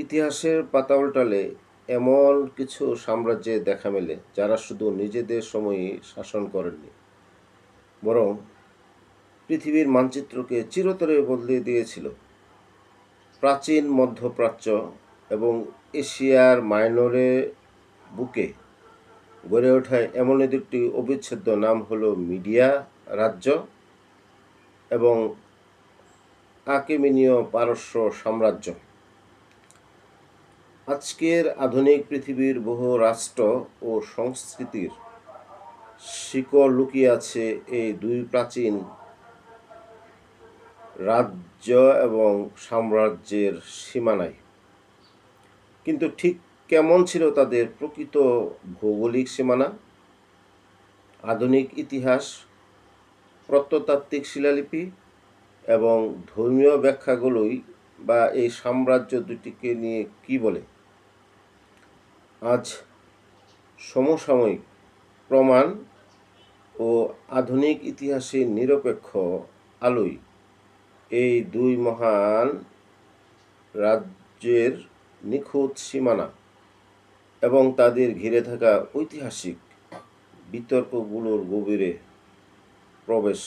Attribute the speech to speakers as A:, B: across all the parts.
A: ইতিহাসের পাতা উল্টালে এমন কিছু সাম্রাজ্যের দেখা মেলে যারা শুধু নিজেদের সময়ই শাসন করেননি, বরং পৃথিবীর মানচিত্রকে চিরতরে বদলে দিয়েছিল। প্রাচীন মধ্যপ্রাচ্য এবং এশিয়ার মাইনরের বুকে গড়ে ওঠা এমন দুটি অবিচ্ছেদ্য নাম হলো মিডিয়া রাজ্য এবং আকেমিনীয় পারস্য সাম্রাজ্য। আজকের আধুনিক পৃথিবীর বহু রাষ্ট্র ও সংস্কৃতির শিকড় লুকিয়ে আছে এই দুই প্রাচীন রাজ্য এবং সাম্রাজ্যের সীমানায়। কিন্তু ঠিক কেমন ছিল তাদের প্রকৃত ভৌগোলিক সীমানা? আধুনিক ইতিহাস, প্রত্নতাত্ত্বিক শিলালিপি এবং ধর্মীয় ব্যাখ্যাগুলোই বা এই সাম্রাজ্য দুটিকে নিয়ে কি বলে? আজ সমসাময়িক প্রমাণ ও আধুনিক ইতিহাসের নিরপেক্ষ আলোয় এই দুই মহান রাজ্যের নিখুঁত সীমানা এবং তাদের ঘিরে থাকা ঐতিহাসিক বিতর্কগুলোর গভীরে প্রবেশ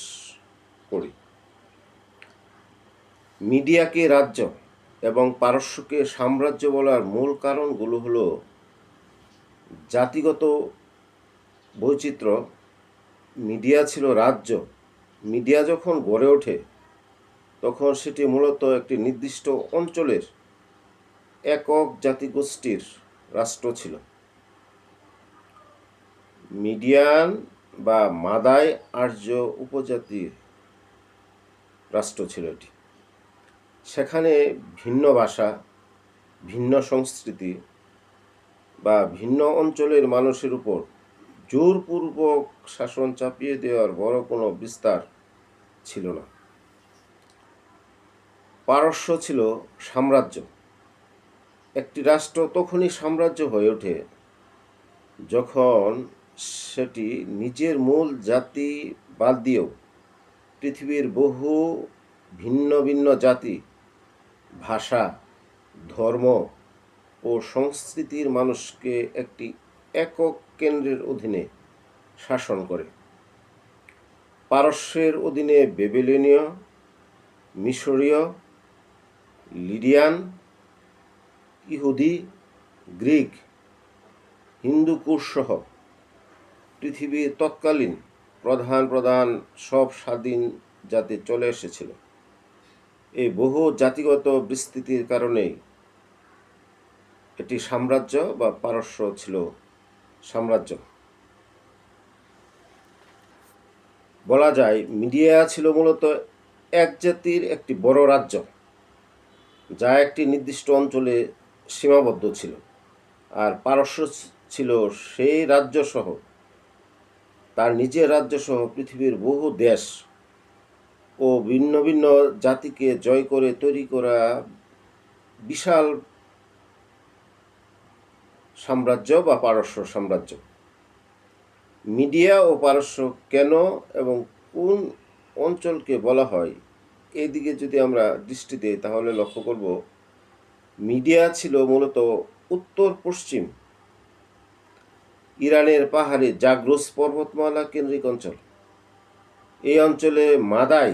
A: করি। মিডিয়াকে রাজ্য এবং পারস্যকে সাম্রাজ্য বলার মূল কারণগুলো হলো জাতিগত বৈচিত্র্য। মিডিয়া ছিল রাজ্য। মিডিয়া যখন গড়ে ওঠে তখন সেটি মূলত একটি নির্দিষ্ট অঞ্চলের একক জাতিগোষ্ঠীর রাষ্ট্র ছিল। মিডিয়ান বা মাদায় আর্য উপজাতির রাষ্ট্র ছিল এটি। সেখানে ভিন্ন ভাষা, ভিন্ন সংস্কৃতি বা ভিন্ন অঞ্চলের মানুষের উপর জোরপূর্বক শাসন চাপিয়ে দেওয়ার বড় কোনো বিস্তার ছিল না। পারস্য ছিল সাম্রাজ্য। একটি রাষ্ট্র তখনই সাম্রাজ্য হয়ে ওঠে যখন সেটি নিজের মূল জাতি বাদ দিয়েও পৃথিবীর বহু ভিন্ন ভিন্ন জাতি, ভাষা, ধর্ম ও সংস্কৃতির মানুষকে একটি একক কেন্দ্রের অধীনে শাসন করে। পারস্যের অধীনে বেবিলনীয়, মিশরীয়, লিডিয়ান, ইহুদি, গ্রিক, হিন্দু কুশ সহ পৃথিবীর তৎকালীন প্রধান প্রধান সব স্বাধীন জাতি চলে এসেছিল। এই বহু জাতিগত বিস্তৃতির কারণেই এটি সাম্রাজ্য বা পারস্য ছিল সাম্রাজ্য। বলা যায় মিডিয়া ছিল মূলত এক জাতির একটি বড় রাজ্য, যা একটি নির্দিষ্ট অঞ্চলে সীমাবদ্ধ ছিল। আর পারস্য ছিল সেই রাজ্যসহ, তার নিজের রাজ্যসহ পৃথিবীর বহু দেশ ও ভিন্ন ভিন্ন জাতিকে জয় করে তৈরি করা বিশাল সাম্রাজ্য বা পারস্য সাম্রাজ্য। মিডিয়া ও পারস্য কেন এবং কোন অঞ্চলকে বলা হয়, এদিকে যদি আমরা দৃষ্টি দিই তাহলে লক্ষ্য করব মিডিয়া ছিল মূলত উত্তর পশ্চিম ইরানের পাহাড়ে জাগ্রস পর্বতমালা কেন্দ্রিক অঞ্চল। এই অঞ্চলে মাদাই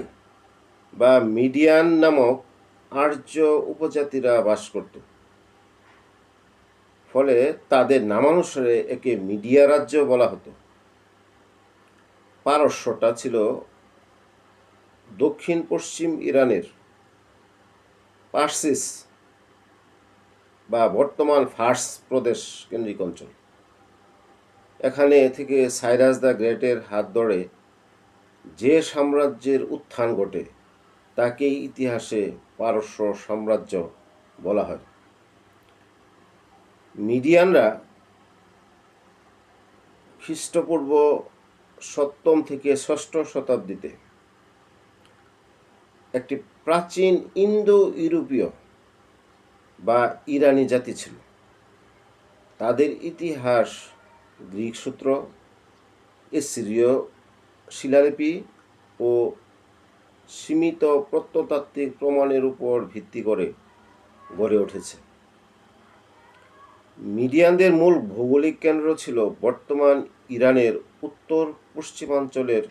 A: বা মিডিয়ান নামক আর্য উপজাতিরা বাস করত। ফলে তাদের নামানুসারে একে মিডিয়া রাজ্য বলা হতো। পারস্যটা ছিল দক্ষিণ পশ্চিম ইরানের পার্সিস বা বর্তমান ফার্স প্রদেশ কেন্দ্রিক অঞ্চল। এখানে থেকে সাইরাস দ্য গ্রেটের হাত ধরে যে সাম্রাজ্যের উত্থান ঘটে তাকেই ইতিহাসে পারস্য সাম্রাজ্য বলা হয়। মিডিয়ানরা খ্রিস্টপূর্ব 7ম থেকে 6ষ্ঠ শতাব্দীতে একটি প্রাচীন ইন্দো ইউরোপীয় বা ইরানি জাতি ছিল। তাদের ইতিহাস গ্রিক সূত্র, এসিরীয় শিলালিপি ও সীমিত প্রত্নতাত্ত্বিক প্রমাণের উপর ভিত্তি করে গড়ে উঠেছে। মিডিয়ানদের মূল ভৌগোলিক কেন্দ্র ছিল বর্তমান ইরানের উত্তর পশ্চিমাঞ্চলের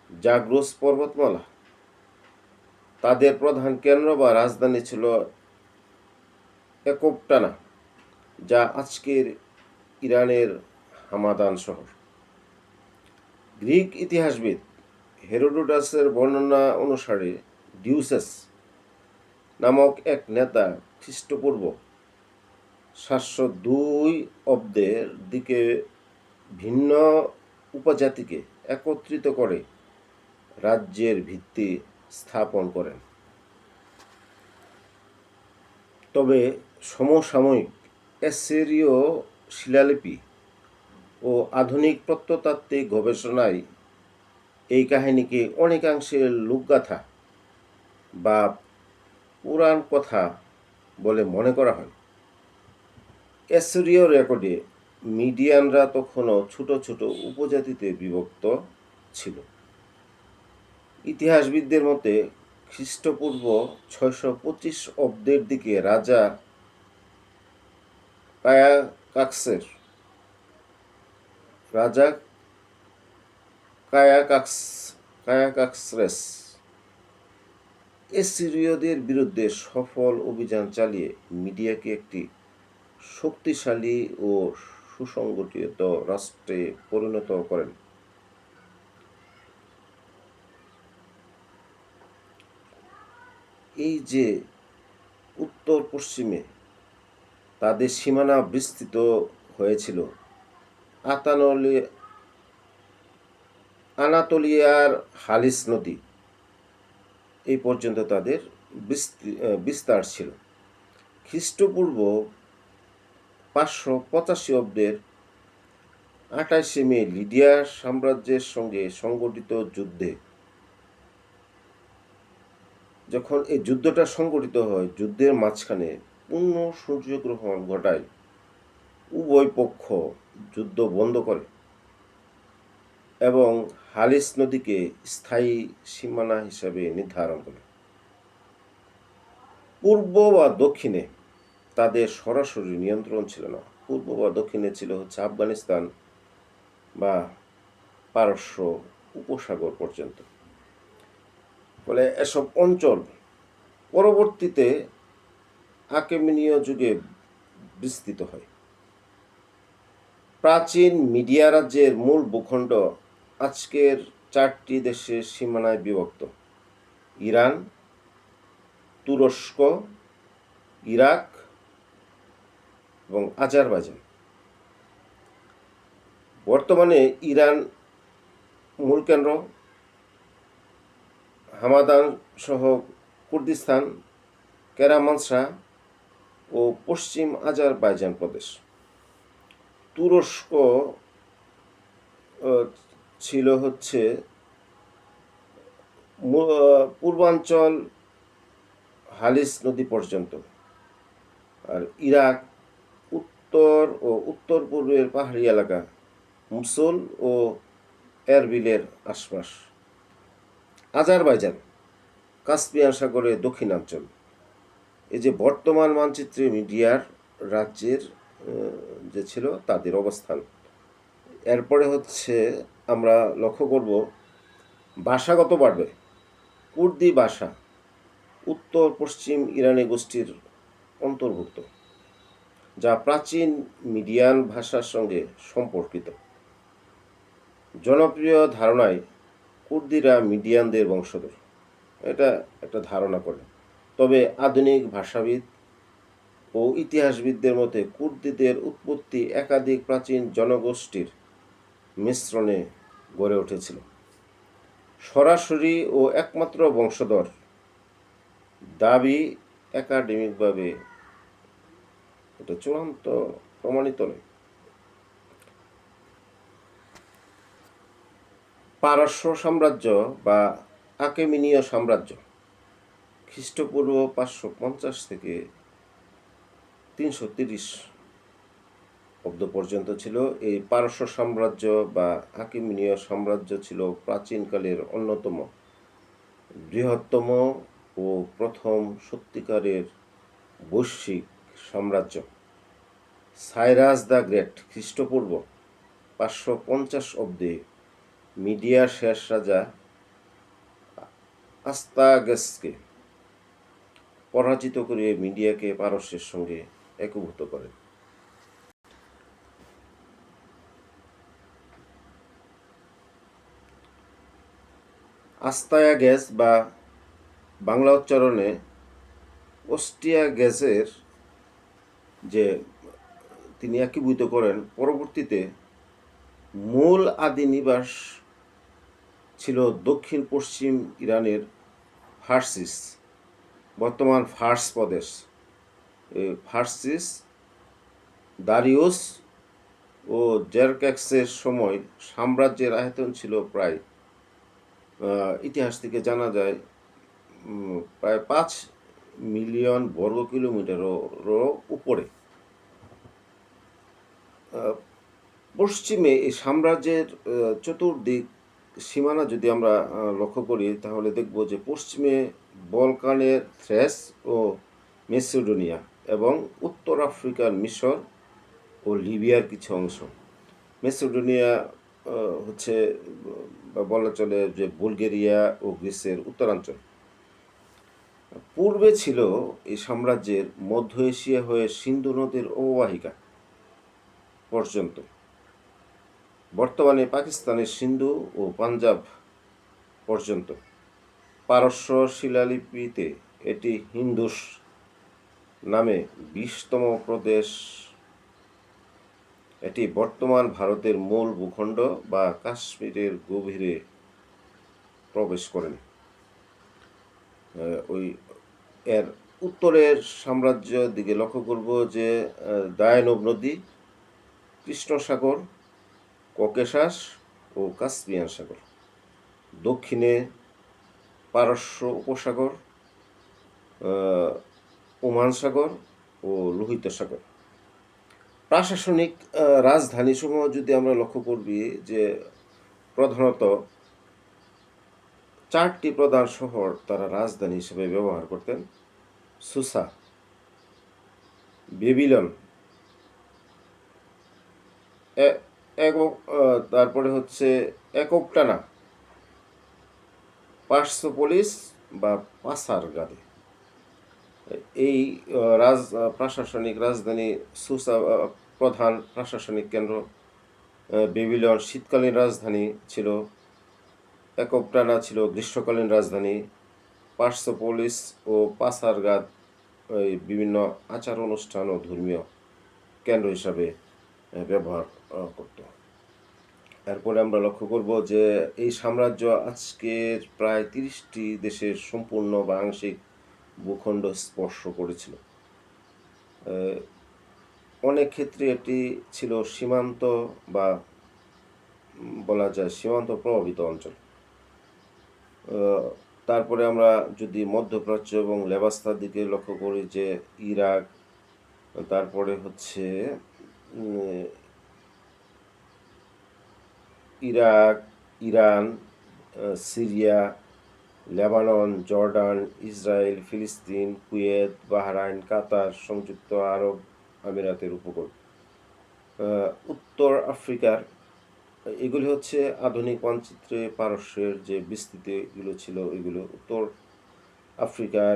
A: জাগ্রস পর্বতমালা। তাদের প্রধান কেন্দ্র বা রাজধানী ছিল একবটানা, যা আজকের ইরানের হামাদান শহর। গ্রিক ইতিহাসবিদ হেরোডোটাসের বর্ণনা অনুসারে ডিউসেস নামক এক নেতা খ্রিস্টপূর্ব 702 অব্দের দিকে ভিন্ন উপজাতিকে একত্রিত করে রাজ্যের ভিত্তি স্থাপন করেন। তবে সমসাময়িক অ্যাসিরীয় শিলালিপি ও আধুনিক প্রত্নতাত্ত্বিক গবেষণায় এই কাহিনীকে অনেকাংশে লোকগাথা বা পুরাণ কথা বলে মনে করা হয়। অ্যাসিরীয় রেকর্ডে মিডিয়ানরা তখনও ছোট ছোট উপজাতিতে বিভক্ত ছিল। ইতিহাসবিদদের মতে খ্রিস্টপূর্ব 625 অব্দের দিকে রাজা কায়াকাক্সরেস অ্যাসিরীয়দের বিরুদ্ধে সফল অভিযান চালিয়ে মিডিয়াকে একটি শক্তিশালী ও সুসংগঠিত রাষ্ট্রে পরিণত করেন। এই যে উত্তর পশ্চিমে তাদের সীমানা বিস্তৃত হয়েছিল, আনাতোলিয়ার হালিস নদী এই পর্যন্ত তাদের বিস্তার ছিল। খ্রিস্টপূর্ব 585 অব্দের 28 মে লিডিয়া সাম্রাজ্যের সঙ্গে সংগঠিত যুদ্ধে, যখন এই যুদ্ধটা সংগঠিত হয়, যুদ্ধের মাঝখানে পূর্ণ সূর্যগ্রহণ ঘটায় উভয় পক্ষ যুদ্ধ বন্ধ করে এবং হালিস নদীকে স্থায়ী সীমানা হিসাবে নির্ধারণ করে। পূর্ব বা দক্ষিণে তাদের সরাসরি নিয়ন্ত্রণ ছিল না। পূর্ব বা দক্ষিণে ছিল হচ্ছে আফগানিস্তান বা পারস্য উপসাগর পর্যন্ত। ফলে এসব অঞ্চল পরবর্তীতে আকেমিনীয় যুগে বিস্তৃত হয়। প্রাচীন মিডিয়া রাজ্যের মূল ভূখণ্ড আজকের 4টি দেশের সীমানায় বিভক্ত: ইরান, তুরস্ক, ইরাক এবং আজারবাইজান। বর্তমানে ইরান মূল কেন্দ্র, হামাদান সহ কুর্দিস্তান, কেরামানশাহ ও পশ্চিম আজারবাইজান প্রদেশ। তুরস্ক ছিল হচ্ছে পূর্বাঞ্চল হালিস নদী পর্যন্ত, আর ইরাক উত্তর ও উত্তর পূর্বের পাহাড়ি এলাকা, মুসুল ও এরবিলের আশপাশ। আজারবাইজান কাস্পিয়ান সাগরের দক্ষিণাঞ্চল। এই যে বর্তমান মানচিত্রে মিডিয়ার রাজ্যের যে ছিল তাদের অবস্থান। এরপরে হচ্ছে আমরা লক্ষ্য করব ভাষাগতভাবে কুর্দি ভাষা উত্তর পশ্চিম ইরানি গোষ্ঠীর অন্তর্ভুক্ত, যা প্রাচীন মিডিয়ান ভাষার সঙ্গে সম্পর্কিত। জনপ্রিয় ধারণায় কুর্দিরা মিডিয়ানদের বংশধর, এটা একটা ধারণা করে। তবে আধুনিক ভাষাবিদ ও ইতিহাসবিদদের মতে কুর্দিদের উৎপত্তি একাধিক প্রাচীন জনগোষ্ঠীর মিশ্রণে গড়ে উঠেছিল। সরাসরি ও একমাত্র বংশধর দাবি একাডেমিকভাবে এটা চূড়ান্ত প্রমাণিত নয়। পারস্য সাম্রাজ্য বা আকেমিনীয় সাম্রাজ্য খ্রিস্টপূর্ব 550 থেকে 330 অব্দ পর্যন্ত ছিল। এই পারস্য সাম্রাজ্য বা আকেমিনীয় সাম্রাজ্য ছিল প্রাচীনকালের অন্যতম বৃহত্তম ও প্রথম সত্যিকারের বৈশ্বিক সাম্রাজ্য। সাইরাস দ্য গ্রেট খ্রিস্টপূর্ব 550 অব্দে মিডিয়ার শেষ রাজা আস্তাগেসকে পরাজিত করে মিডিয়াকে পারস্যের সঙ্গে একীভূত করেন। আস্তায়াগেস বা বাংলা উচ্চারণে অস্ট্রিয়াগেসের যে তিনি একীভূত করেন, পরবর্তীতে মূল আদি নিবাস ছিল দক্ষিণ পশ্চিম ইরানের ফার্সিস, বর্তমান ফার্স প্রদেশ। ফার্সিস দারিউস ও জেরক্যাক্সের সময় সাম্রাজ্যের আয়তন ছিল প্রায়, ইতিহাস থেকে জানা যায়, প্রায় 5 মিলিয়ন বর্গ কিলোমিটারেরও উপরে। পশ্চিমে এই সাম্রাজ্যের চতুর্দিক সীমানা যদি আমরা লক্ষ্য করি, তাহলে দেখব যে পশ্চিমে বলকানের থ্রেস ও মেসিডোনিয়া এবং উত্তর আফ্রিকার মিশর ও লিবিয়ার কিছু অংশ। মেসিডোনিয়া হচ্ছে বলা চলে যে বুলগেরিয়া ও গ্রিসের উত্তরাঞ্চল। পূর্বে ছিল এই সাম্রাজ্যের মধ্য এশিয়া হয়ে সিন্ধু নদীর অববাহিকা পর্যন্ত। বর্তমানে পাকিস্তানের সিন্ধু ও পাঞ্জাব পর্যন্ত। পারস্য শিলালিপিতে এটি হিন্দুস নামে 20তম প্রদেশ। এটি বর্তমান ভারতের মূল ভূখণ্ড বা কাশ্মীরের গভীরে প্রবেশ করেন। ওই এর উত্তরের সাম্রাজ্য দিকে লক্ষ্য করব যে দায়ানব নদী, কৃষ্ণ সাগর, ককেশাস ও কাস্পিয়ান সাগর। দক্ষিণে পারস্য উপসাগর, ওমান সাগর ও লোহিত সাগর। প্রশাসনিক রাজধানীসমূহ যদি আমরা লক্ষ্য করি যে প্রধানত 4টি প্রধান শহর তারা রাজধানী হিসেবে ব্যবহার করতেন: সুসা, বেবিলন, তারপরে হচ্ছে একোপটানা, পার্সোপোলিস বা পাসারগাদে। এই প্রশাসনিক রাজধানী সুসা প্রধান প্রশাসনিক কেন্দ্র, বেবিলন শীতকালীন রাজধানী ছিল, একোপটানা ছিল গ্রীষ্মকালীন রাজধানী, পার্সোপোলিস ও পাসারগাদ বিভিন্ন আচার অনুষ্ঠান ও ধর্মীয় কেন্দ্র হিসাবে ব্যবহার করত। এরপরে আমরা লক্ষ্য করব যে এই সাম্রাজ্য আজকের প্রায় 30টি দেশের সম্পূর্ণ বা আংশিক ভূখণ্ড স্পর্শ করেছিল। অনেক ক্ষেত্রে এটি ছিল সীমান্ত বা বলা যায় সীমান্ত প্রভাবিত অঞ্চল। তারপরে আমরা যদি মধ্যপ্রাচ্য এবং লেবাস্তার দিকে লক্ষ্য করি যে ইরাক, তারপরে হচ্ছে Iraq, Iran, Syria, Lebanon, Jordan, Israel, ফিলিস্তিন, কুয়েত, বাহরাইন, কাতার, সংযুক্ত আরব আমিরাতের উপকূল, উত্তর আফ্রিকার, এগুলি হচ্ছে আধুনিক মানচিত্রে পারস্যের যে বিস্তৃতিগুলো ছিল, এগুলো উত্তর আফ্রিকার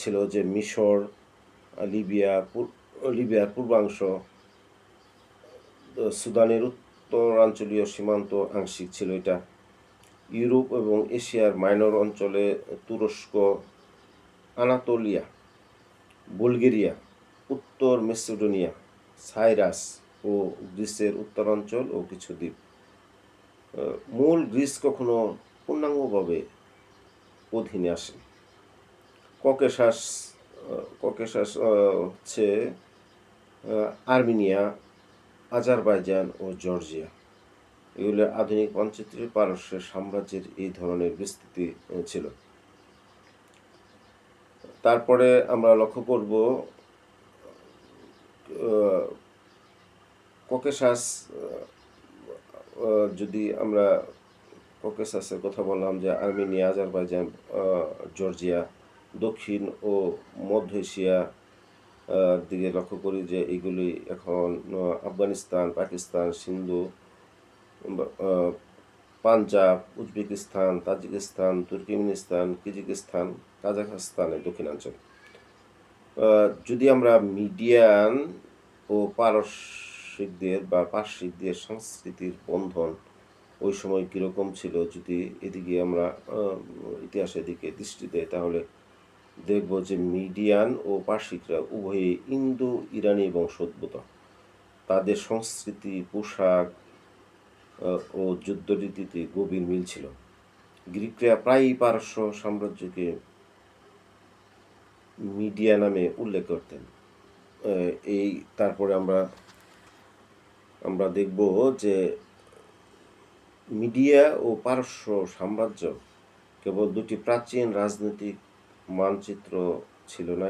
A: ছিল যে মিশর, লিবিয়ার পূর্বাংশ, সুদানের উত্তরাঞ্চলীয় সীমান্ত আংশিক ছিল এটা, ইউরোপ এবং এশিয়ার মাইনর অঞ্চলে তুরস্ক, আনাতোলিয়া, বুলগেরিয়া, উত্তর মেসিডোনিয়া, সাইরাস ও গ্রিসের উত্তরাঞ্চল ও কিছু দ্বীপ। মূল গ্রিস কখনো পূর্ণাঙ্গভাবে অধীনে আসে। ককেশাস হচ্ছে আর্মেনিয়া, আজারবাইজান ও জর্জিয়া। এগুলো আধুনিক মানচিত্রে পারস্যের সাম্রাজ্যের এই ধরনের বিস্তৃতি ছিল। তারপরে আমরা লক্ষ্য করব ককেশাস, যদি আমরা ককেশাসের কথা বললাম যে আর্মেনিয়া, আজারবাইজান, জর্জিয়া, দক্ষিণ ও মধ্য এশিয়া, দিকে লক্ষ্য করি যে এইগুলি এখন Afghanistan, Pakistan, Sindhu, Punjab, Uzbekistan, Tajikistan, Turkmenistan, Kyrgyzstan, কাজাখস্তানের দক্ষিণাঞ্চল। যদি আমরা মিডিয়ান ও পার্শ্বিকদের সংস্কৃতির বন্ধন ওই সময় কীরকম ছিল, যদি এদিকে আমরা ইতিহাসের দিকে দৃষ্টি দেই, তাহলে দেখব যে মিডিয়ান ও পার্শ্বিকরা উভয়ই ইন্দো ইরানি বংশোদ্ভূত। তাদের সংস্কৃতি, পোশাক ও যুদ্ধরীতিতে গভীর মিল ছিল। গ্রিকরা প্রায়ই পারস্য সাম্রাজ্যকে মিডিয়া নামে উল্লেখ করতেন। তারপরে আমরা দেখব যে মিডিয়া ও পারস্য সাম্রাজ্য কেবল দুটি প্রাচীন রাজনৈতিক মানচিত্র ছিল না,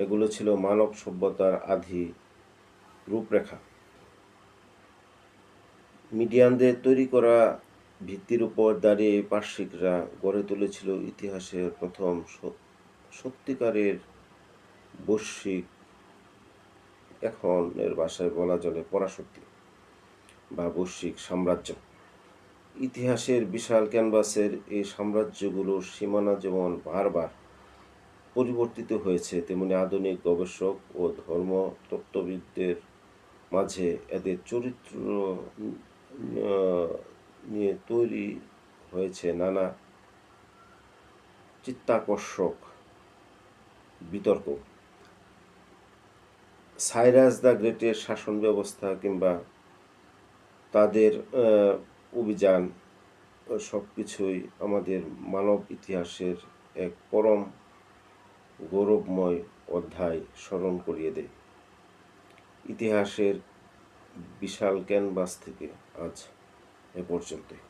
A: এগুলো ছিল মানব সভ্যতার আদি রূপরেখা। মিডিয়ানদের তৈরি করা ভিত্তির উপর দাঁড়িয়ে পার্শ্বিকরা গড়ে তুলেছিল ইতিহাসের প্রথম সত্যিকারের বৈশ্বিক, এখন এর ভাষায় বলা চলে পরাশক্তি বা বৈশ্বিক সাম্রাজ্য। ইতিহাসের বিশাল ক্যানভাসের এই সাম্রাজ্যগুলোর সীমানা যেমন বারবার পরিবর্তিত হয়েছে, তেমনি আধুনিক গবেষক ও ধর্মতত্ত্ববিদদের মাঝে এদের চরিত্র নিয়ে তৈরি হয়েছে নানা চিত্তাকর্ষক বিতর্ক। সাইরাস দ্য গ্রেটের শাসন ব্যবস্থা কিংবা তাদের অভিযান, সব কিছুই আমাদের মানব ইতিহাসের এক পরম গৌরবময় অধ্যায় স্মরণ করিয়ে দেয়। ইতিহাসের বিশাল ক্যানভাস থেকে আজ এ পর্যন্তই।